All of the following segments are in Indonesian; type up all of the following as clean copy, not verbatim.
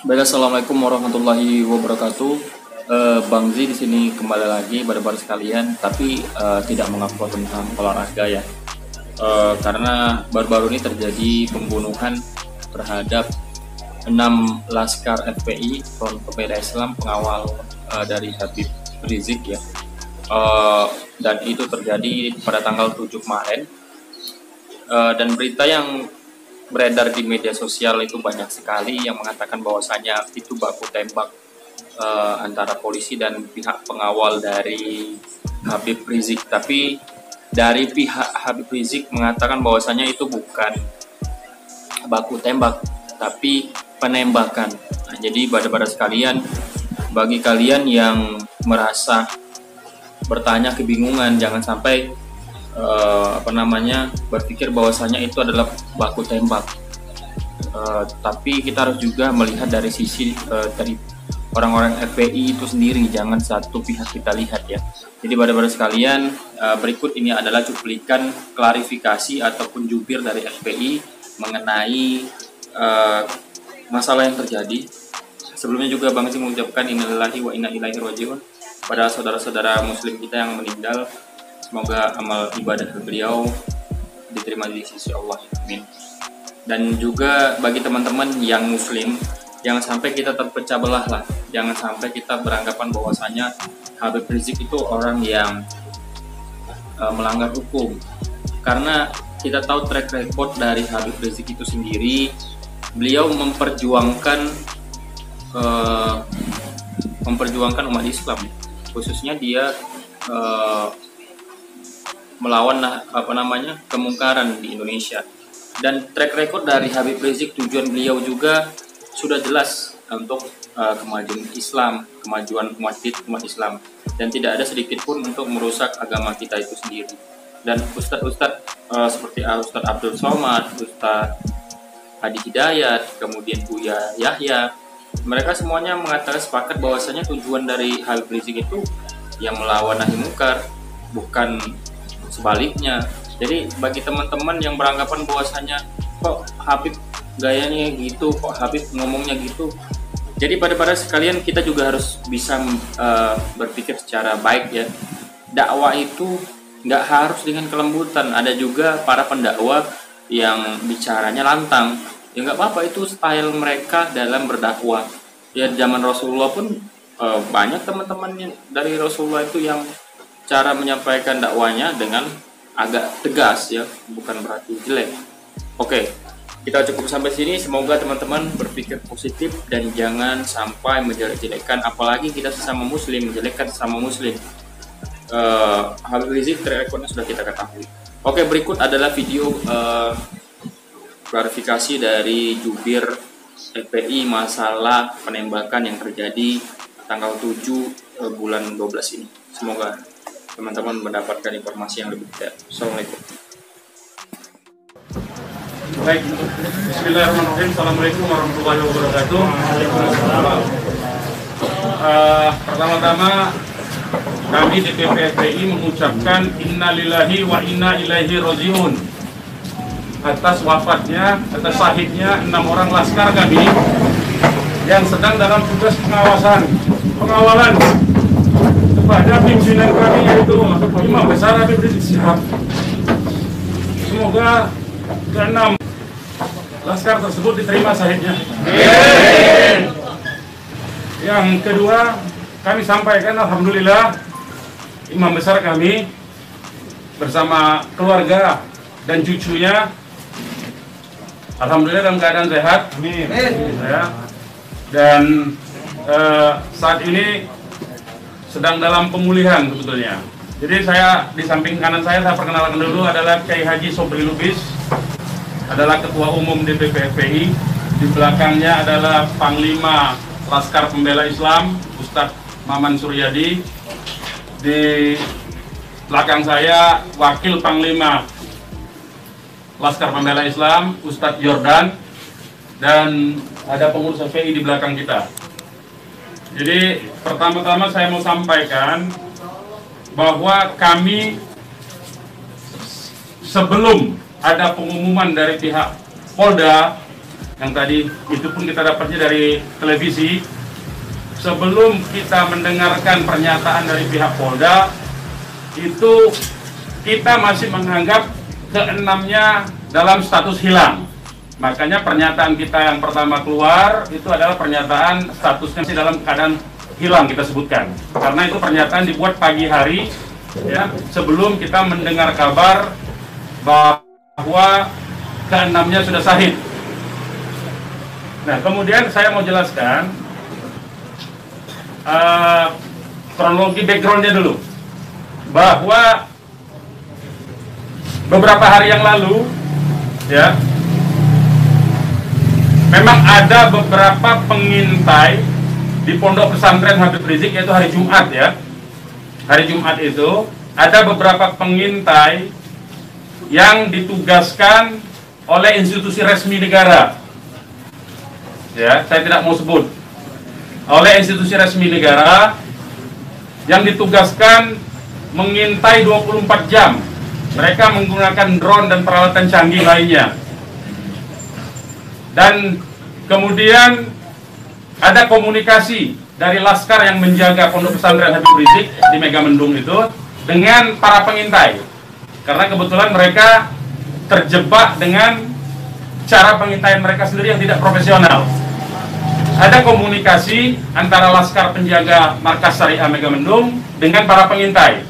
Baik, assalamualaikum warahmatullahi wabarakatuh. Bang Zi di sini kembali lagi pada sekalian, tapi tidak mengupload tentang olahraga ya, karena baru-baru ini terjadi pembunuhan terhadap 6 laskar FPI Front Pembela Islam pengawal dari Habib Rizik ya, dan itu terjadi pada tanggal 7 kemarin, dan berita yang beredar di media sosial itu banyak sekali yang mengatakan bahwasanya itu baku tembak antara polisi dan pihak pengawal dari Habib Rizik. Tapi dari pihak Habib Rizik mengatakan bahwasanya itu bukan baku tembak, tapi penembakan. Nah, jadi pada sekalian, bagi kalian yang merasa bertanya kebingungan, jangan sampai berpikir bahwasanya itu adalah baku tembak. Tapi kita harus juga melihat dari sisi dari orang-orang FPI itu sendiri, jangan satu pihak kita lihat ya. Jadi pada sekalian, berikut ini adalah cuplikan klarifikasi ataupun jubir dari FPI mengenai masalah yang terjadi. Sebelumnya juga Bang Zi mengucapkan innalillahi wa inna ilaihi rajiun pada saudara-saudara muslim kita yang meninggal. Semoga amal ibadah beliau diterima di sisi Allah. Amin. Dan juga bagi teman-teman yang muslim, jangan sampai kita terpecah belah lah. Jangan sampai kita beranggapan bahwasanya Habib Rizik itu orang yang melanggar hukum. Karena kita tahu track record dari Habib Rizik itu sendiri, beliau memperjuangkan umat Islam. Khususnya dia melawan kemungkaran di Indonesia. Dan track record dari Habib Rizik, tujuan beliau juga sudah jelas untuk kemajuan Islam, kemajuan umat Islam, dan tidak ada sedikit pun untuk merusak agama kita itu sendiri. Dan ustadz-ustadz seperti Ustadz Abdul Somad, Ustadz Hadi Hidayat, kemudian Buya Yahya, mereka semuanya mengatakan sepakat bahwasanya tujuan dari Habib Rizik itu yang melawan nahi mungkar, bukan sebaliknya. Jadi bagi teman-teman yang beranggapan bahwasanya kok Habib gayanya gitu, kok Habib ngomongnya gitu, jadi pada sekalian kita juga harus bisa berpikir secara baik ya. Dakwah itu nggak harus dengan kelembutan. Ada juga para pendakwa yang bicaranya lantang, ya nggak apa-apa, itu style mereka dalam berdakwah ya. Zaman Rasulullah pun banyak teman-teman dari Rasulullah itu yang cara menyampaikan dakwanya dengan agak tegas ya, bukan berarti jelek. Oke, kita cukup sampai sini. Semoga teman-teman berpikir positif dan jangan sampai menjelek-jelekan, apalagi kita sesama muslim, menjelekkan sesama muslim. Habib Rizik track recordnya sudah kita ketahui. Oke, berikut adalah video klarifikasi dari jubir FPI masalah penembakan yang terjadi tanggal 7 bulan 12 ini. Semoga teman-teman mendapatkan informasi yang lebih detail. Assalamualaikum. Baik, bismillahirrahmanirrahim. Assalamualaikum warahmatullahi wabarakatuh. Pertama-tama kami DPP FPI mengucapkan innalillahi wa inna ilaihi rajiun atas wafatnya, atas syahidnya 6 orang laskar kami yang sedang dalam tugas pengawalan kepada pimpinan kami, yaitu Imam Besar Habib Rizik Syihab. Semoga ke-6 laskar tersebut diterima syahidnya. Yang kedua, kami sampaikan alhamdulillah Imam Besar kami bersama keluarga dan cucunya alhamdulillah dalam keadaan sehat. Amin. Ya. Dan saat ini sedang dalam pemulihan sebetulnya. Jadi saya di samping kanan saya perkenalkan dulu adalah Kiai Haji Sobri Lubis, adalah Ketua Umum DPP FPI. Di belakangnya adalah Panglima Laskar Pembela Islam Ustadz Maman Suryadi. Di belakang saya Wakil Panglima Laskar Pembela Islam Ustadz Yordan, dan ada pengurus FPI di belakang kita. Jadi pertama-tama saya mau sampaikan bahwa kami sebelum ada pengumuman dari pihak Polda yang tadi itu pun kita dapatnya dari televisi. Sebelum kita mendengarkan pernyataan dari pihak Polda, itu kita masih menganggap keenamnya dalam status hilang. Makanya pernyataan kita yang pertama keluar itu adalah pernyataan statusnya masih dalam keadaan hilang, kita sebutkan. Karena itu pernyataan dibuat pagi hari, ya, sebelum kita mendengar kabar bahwa keenamnya sudah syahid. Nah, kemudian saya mau jelaskan kronologi backgroundnya dulu, bahwa beberapa hari yang lalu, ya, memang ada beberapa pengintai di Pondok Pesantren Habib Rizik, yaitu hari Jumat, ya. Hari Jumat itu ada beberapa pengintai yang ditugaskan oleh institusi resmi negara. Ya, saya tidak mau sebut. Oleh institusi resmi negara yang ditugaskan mengintai 24 jam. Mereka menggunakan drone dan peralatan canggih lainnya. Dan kemudian ada komunikasi dari laskar yang menjaga Pondok Pesantren Habib Rizik di Megamendung itu dengan para pengintai. Karena kebetulan mereka terjebak dengan cara pengintaian mereka sendiri yang tidak profesional. Ada komunikasi antara laskar penjaga markas Syariah Megamendung dengan para pengintai.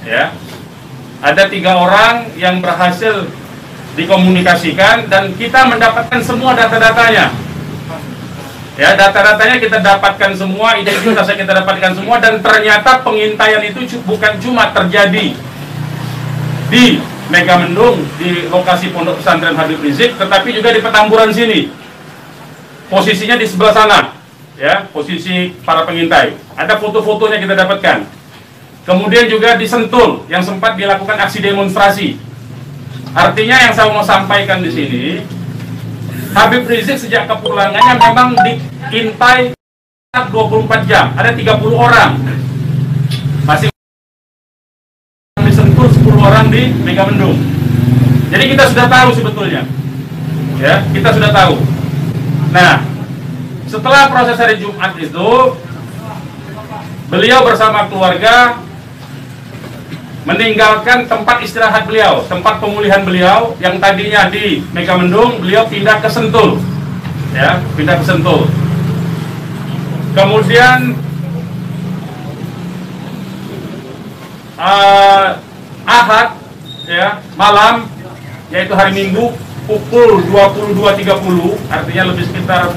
Ya. Ada 3 orang yang berhasil dikomunikasikan dan kita mendapatkan semua data-datanya. Ya, data-datanya kita dapatkan semua, identitasnya kita dapatkan semua, dan ternyata pengintaian itu bukan cuma terjadi di Megamendung, di lokasi Pondok Pesantren Habib Rizik, tetapi juga di Petamburan sini. Posisinya di sebelah sana, ya, posisi para pengintai. Ada foto-fotonya kita dapatkan. Kemudian juga di Sentul yang sempat dilakukan aksi demonstrasi. Artinya yang saya mau sampaikan di sini, Habib Rizik sejak kepulangannya memang diintai 24 jam. Ada 30 orang. Masih di Sentul, 10 orang di Megamendung. Jadi kita sudah tahu sebetulnya. Ya, kita sudah tahu. Nah, setelah proses hari Jumat itu, beliau bersama keluarga meninggalkan tempat istirahat beliau, tempat pemulihan beliau yang tadinya di Megamendung, beliau pindah ke Sentul, ya, pindah ke Sentul. Kemudian Ahad, ya, malam, yaitu hari Minggu pukul 22.30, artinya lebih sekitar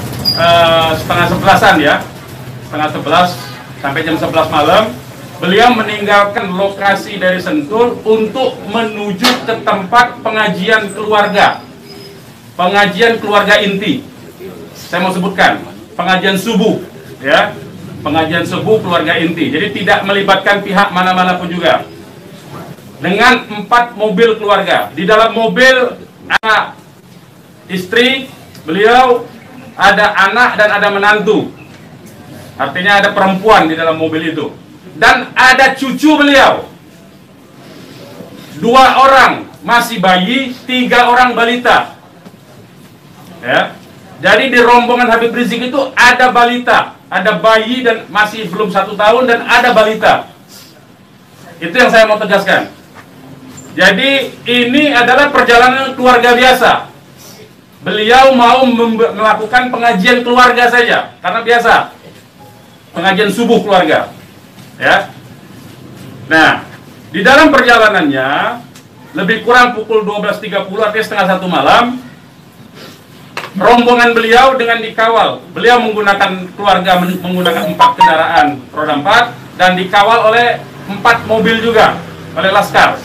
setengah 11-an, ya, setengah 11 sampai jam 11 malam. Beliau meninggalkan lokasi dari Sentul untuk menuju ke tempat pengajian keluarga. Pengajian keluarga inti. Saya mau sebutkan, pengajian subuh, ya. Pengajian subuh keluarga inti. Jadi tidak melibatkan pihak mana-mana pun juga. Dengan 4 mobil keluarga. Di dalam mobil ada istri beliau, ada anak dan ada menantu. Artinya ada perempuan di dalam mobil itu. Dan ada cucu beliau. 2 orang masih bayi, 3 orang balita. Ya. Jadi di rombongan Habib Rizik itu ada balita, ada bayi dan masih belum 1 tahun, dan ada balita. Itu yang saya mau tegaskan. Jadi ini adalah perjalanan keluarga biasa. Beliau mau melakukan pengajian keluarga saja, karena biasa pengajian subuh keluarga. Ya. Nah, di dalam perjalanannya lebih kurang pukul 12.30, artinya setengah 1 malam, rombongan beliau dengan dikawal. Beliau menggunakan keluarga menggunakan 4 kendaraan roda 4 dan dikawal oleh 4 mobil juga oleh laskar.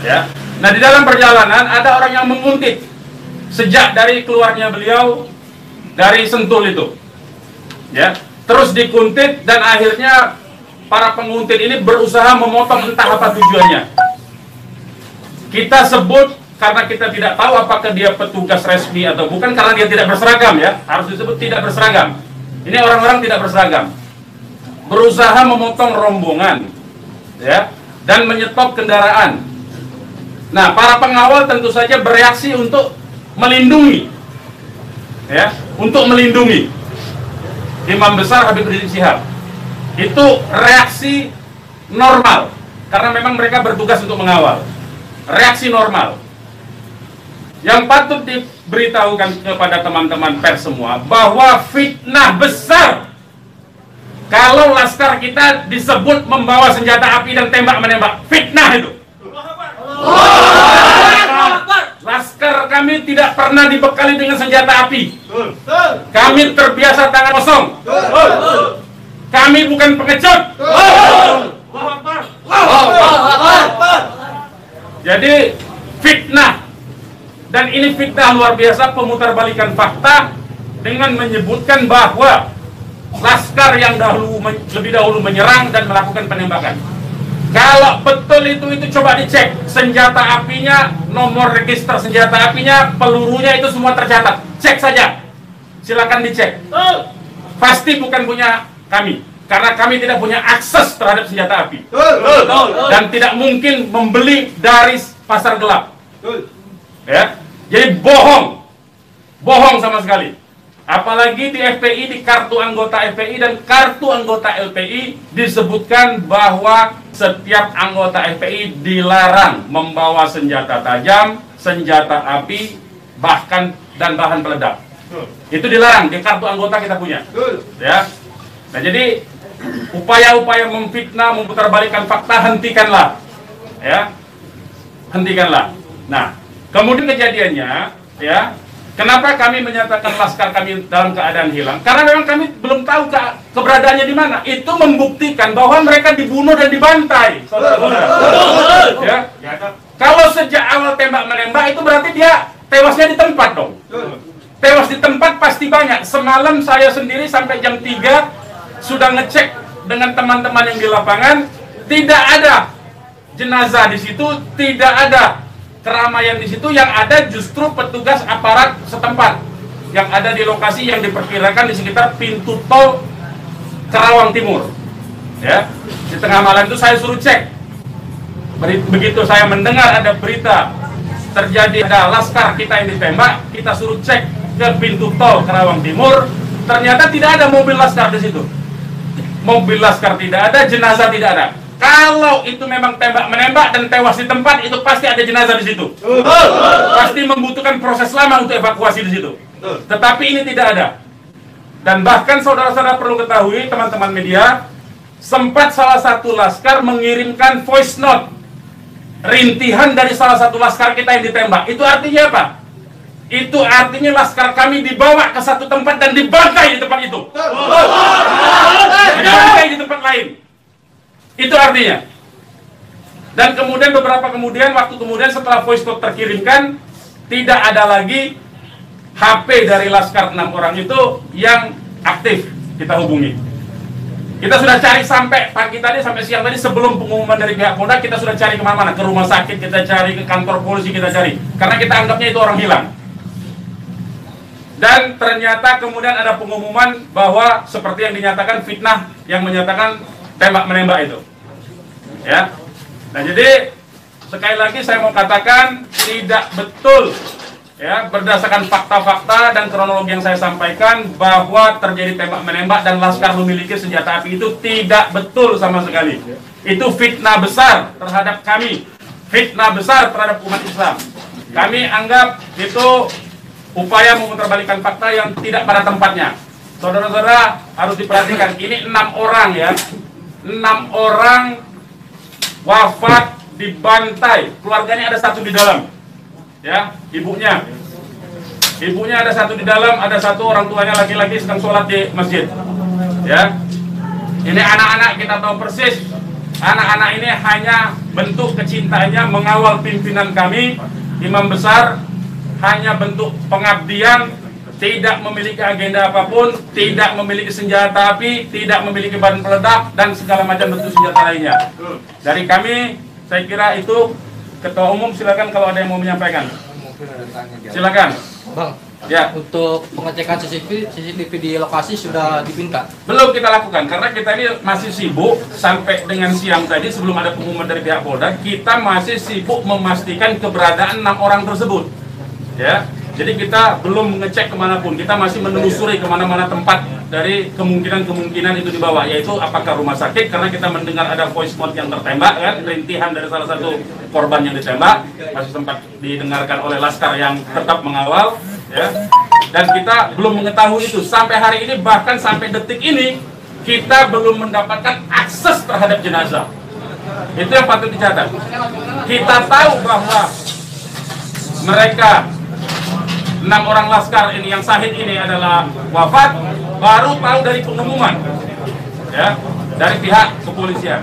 Ya. Nah, di dalam perjalanan ada orang yang menguntit sejak dari keluarnya beliau dari Sentul itu. Ya, terus dikuntit dan akhirnya para penguntit ini berusaha memotong, entah apa tujuannya. Kita sebut karena kita tidak tahu apakah dia petugas resmi atau bukan, karena dia tidak berseragam, ya. Harus disebut tidak berseragam. Ini orang-orang tidak berseragam. Berusaha memotong rombongan, ya, dan menyetop kendaraan. Nah, para pengawal tentu saja bereaksi untuk melindungi ya, untuk melindungi Imam Besar Habib Rizik Syihab. Itu reaksi normal, karena memang mereka bertugas untuk mengawal. Reaksi normal. Yang patut diberitahukan kepada teman-teman pers semua, bahwa fitnah besar kalau laskar kita disebut membawa senjata api dan tembak-menembak. Fitnah itu. Laskar kami tidak pernah dibekali dengan senjata api. Kami terbiasa tangan kosong. Kami bukan pengecut. Jadi fitnah, dan ini fitnah luar biasa, pemutarbalikan fakta dengan menyebutkan bahwa laskar yang lebih dahulu menyerang dan melakukan penembakan. Kalau betul itu coba dicek senjata apinya, nomor register senjata apinya, pelurunya itu semua tercatat. Cek saja, silakan dicek. Pasti bukan punya kami, karena kami tidak punya akses terhadap senjata api dan tidak mungkin membeli dari pasar gelap. Ya, jadi bohong sama sekali. Apalagi di FPI, di kartu anggota FPI dan kartu anggota LPI disebutkan bahwa setiap anggota FPI dilarang membawa senjata tajam, senjata api, bahkan dan bahan peledak. Itu dilarang di kartu anggota kita punya. Ya. Nah, jadi upaya-upaya memfitnah, memutarbalikkan fakta, hentikanlah. Ya. Hentikanlah. Nah, kemudian kejadiannya, ya, kenapa kami menyatakan laskar kami dalam keadaan hilang? Karena memang kami belum tahu keberadaannya di mana. Itu membuktikan bahwa mereka dibunuh dan dibantai, saudara-saudara. Ya. Kalau sejak awal tembak-menembak itu berarti dia tewasnya di tempat dong. Tewas di tempat pasti banyak. Semalam saya sendiri sampai jam 3 sudah ngecek dengan teman-teman yang di lapangan, tidak ada jenazah di situ, tidak ada keramaian di situ. Yang ada justru petugas aparat setempat yang ada di lokasi yang diperkirakan di sekitar pintu tol Karawang Timur. Ya, di tengah malam itu saya suruh cek. Begitu saya mendengar ada berita terjadi ada laskar kita yang ditembak, kita suruh cek ke pintu tol Karawang Timur. Ternyata tidak ada mobil laskar di situ. Mobil laskar tidak ada, jenazah tidak ada. Kalau itu memang tembak-menembak dan tewas di tempat, itu pasti ada jenazah di situ. Pasti membutuhkan proses lama untuk evakuasi di situ. Tetapi ini tidak ada. Dan bahkan saudara-saudara perlu ketahui, teman-teman media, sempat salah satu laskar mengirimkan voice note rintihan dari salah satu laskar kita yang ditembak. Itu artinya apa? Itu artinya laskar kami dibawa ke satu tempat dan dibantai di tempat itu. Dibantai di tempat lain. Itu artinya. Dan kemudian waktu kemudian setelah voice note terkirimkan, tidak ada lagi HP dari laskar 6 orang itu yang aktif kita hubungi. Kita sudah cari sampai pagi tadi, sampai siang tadi, sebelum pengumuman dari pihak Polda, kita sudah cari kemana-mana. Ke rumah sakit kita cari, ke kantor polisi kita cari. Karena kita anggapnya itu orang hilang. Dan ternyata kemudian ada pengumuman bahwa seperti yang dinyatakan fitnah, yang menyatakan tembak-menembak itu. Ya. Nah, jadi sekali lagi saya mau katakan tidak betul, ya, berdasarkan fakta-fakta dan kronologi yang saya sampaikan bahwa terjadi tembak-menembak dan laskar memiliki senjata api, itu tidak betul sama sekali. Itu fitnah besar terhadap kami, fitnah besar terhadap umat Islam. Kami anggap itu upaya memutarbalikkan fakta yang tidak pada tempatnya. Saudara-saudara harus diperhatikan, ini 6 orang ya, 6 orang wafat dibantai, keluarganya ada 1 di dalam, ya, ibunya ada 1 di dalam, ada 1 orang tuanya laki-laki sedang sholat di masjid, ya. Ini anak-anak kita tahu persis, anak-anak ini hanya bentuk kecintaannya mengawal pimpinan kami, imam besar, hanya bentuk pengabdian, tidak memiliki agenda apapun, tidak memiliki senjata api, tidak memiliki bahan peledak, dan segala macam bentuk senjata lainnya. Dari kami, saya kira itu. Ketua Umum silakan kalau ada yang mau menyampaikan. Silakan. Bang, ya. Untuk pengecekan CCTV di lokasi sudah dipinta? Belum kita lakukan, karena kita ini masih sibuk sampai dengan siang tadi sebelum ada pengumuman dari pihak Polda, kita masih sibuk memastikan keberadaan 6 orang tersebut. Ya, Jadi kita belum mengecek kemanapun, kita masih menelusuri kemana-mana tempat dari kemungkinan-kemungkinan itu dibawa, yaitu apakah rumah sakit, karena kita mendengar ada voice note yang tertembak kan, rintihan dari salah satu korban yang ditembak, masih sempat didengarkan oleh Laskar yang tetap mengawal, ya. Dan kita belum mengetahui itu sampai hari ini, bahkan sampai detik ini kita belum mendapatkan akses terhadap jenazah. Itu yang patut dicatat. Kita tahu bahwa mereka 6 orang Laskar ini yang syahid ini adalah wafat, baru tahu dari pengumuman, ya, dari pihak kepolisian.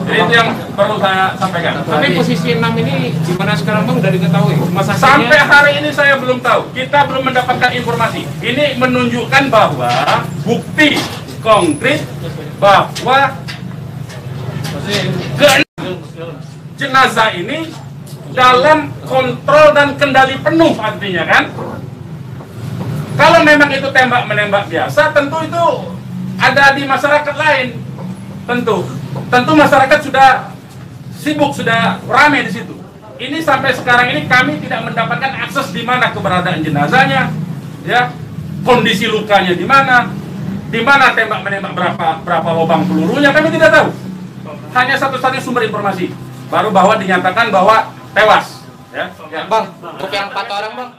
Jadi itu yang perlu saya sampaikan. Tapi posisi 6 ini di mana sekarang Bang, udah diketahui? Sampai hari ini saya belum tahu. Kita belum mendapatkan informasi. Ini menunjukkan bahwa bukti konkret bahwa jenazah ini dalam kontrol dan kendali penuh, artinya kan. Kalau memang itu tembak-menembak biasa, tentu itu ada di masyarakat lain. Tentu masyarakat sudah sibuk, sudah ramai di situ. Ini sampai sekarang ini kami tidak mendapatkan akses di mana keberadaan jenazahnya, ya, kondisi lukanya di mana tembak-menembak, berapa lubang pelurunya, kami tidak tahu. Hanya satu-satunya sumber informasi baru bahwa dinyatakan bahwa tewas. Ya. Bang, untuk yang 4 orang Bang,